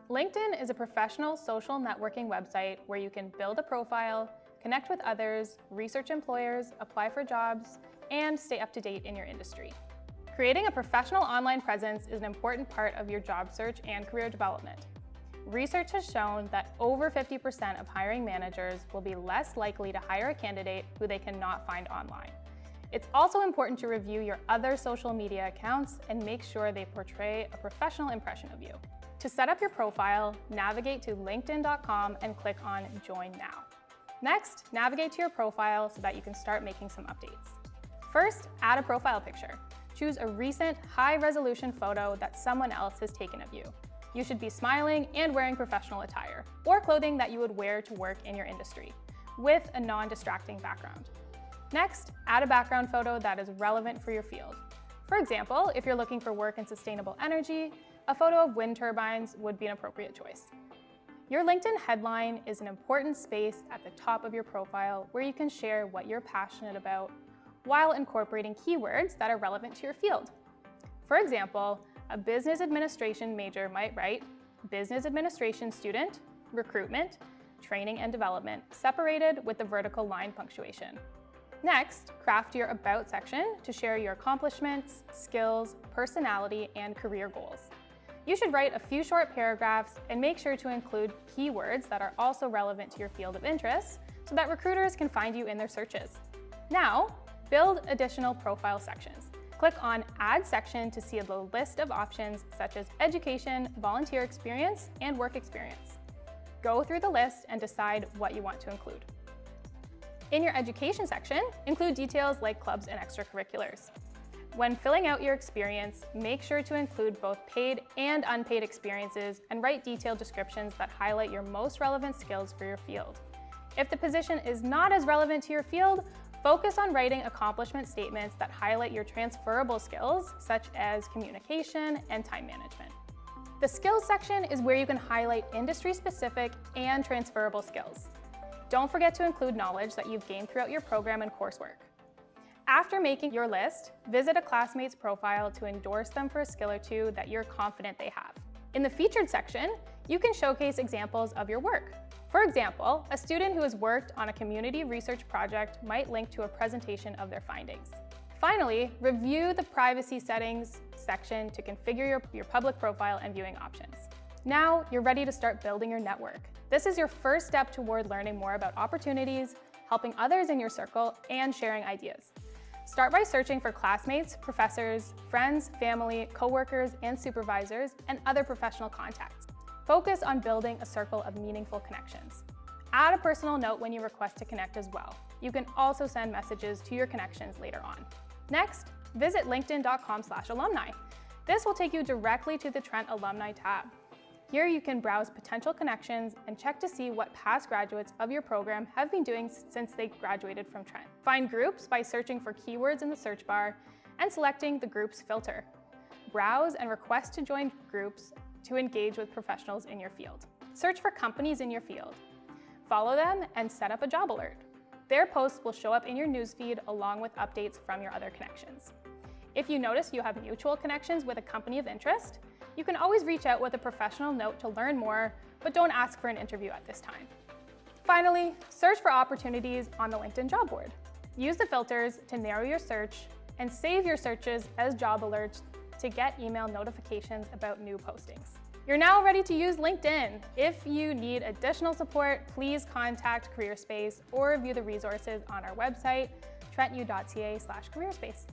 LinkedIn is a professional social networking website where you can build a profile, connect with others, research employers, apply for jobs, and stay up to date in your industry. Creating a professional online presence is an important part of your job search and career development. Research has shown that over 50% of hiring managers will be less likely to hire a candidate who they cannot find online. It's also important to review your other social media accounts and make sure they portray a professional impression of you. To set up your profile, navigate to linkedin.com and click on Join Now. Next, navigate to your profile so that you can start making some updates. First, add a profile picture. Choose a recent, high-resolution photo that someone else has taken of you. You should be smiling and wearing professional attire, or clothing that you would wear to work in your industry, with a non-distracting background. Next, add a background photo that is relevant for your field. For example, if you're looking for work in sustainable energy, a photo of wind turbines would be an appropriate choice. Your LinkedIn headline is an important space at the top of your profile where you can share what you're passionate about while incorporating keywords that are relevant to your field. For example, a business administration major might write business administration student, recruitment, training and development, separated with the vertical line punctuation. Next, craft your About section to share your accomplishments, skills, personality, and career goals. You should write a few short paragraphs and make sure to include keywords that are also relevant to your field of interest so that recruiters can find you in their searches. Now, build additional profile sections. Click on Add section to see the list of options such as education, volunteer experience, and work experience. Go through the list and decide what you want to include. In your education section, include details like clubs and extracurriculars. When filling out your experience, make sure to include both paid and unpaid experiences and write detailed descriptions that highlight your most relevant skills for your field. If the position is not as relevant to your field, focus on writing accomplishment statements that highlight your transferable skills, such as communication and time management. The skills section is where you can highlight industry-specific and transferable skills. Don't forget to include knowledge that you've gained throughout your program and coursework. After making your list, visit a classmate's profile to endorse them for a skill or two that you're confident they have. In the featured section, you can showcase examples of your work. For example, a student who has worked on a community research project might link to a presentation of their findings. Finally, review the privacy settings section to configure your public profile and viewing options. Now, you're ready to start building your network. This is your first step toward learning more about opportunities, helping others in your circle, and sharing ideas. Start by searching for classmates, professors, friends, family, coworkers, and supervisors, and other professional contacts. Focus on building a circle of meaningful connections. Add a personal note when you request to connect as well. You can also send messages to your connections later on. Next, visit linkedin.com/alumni. This will take you directly to the Trent Alumni tab. Here you can browse potential connections and check to see what past graduates of your program have been doing since they graduated from Trent. Find groups by searching for keywords in the search bar and selecting the groups filter. Browse and request to join groups to engage with professionals in your field. Search for companies in your field. Follow them and set up a job alert. Their posts will show up in your newsfeed along with updates from your other connections. If you notice you have mutual connections with a company of interest, you can always reach out with a professional note to learn more, but don't ask for an interview at this time. Finally, search for opportunities on the LinkedIn job board. Use the filters to narrow your search and save your searches as job alerts to get email notifications about new postings. You're now ready to use LinkedIn. If you need additional support, please contact CareerSpace or view the resources on our website, trentu.ca/careerspace.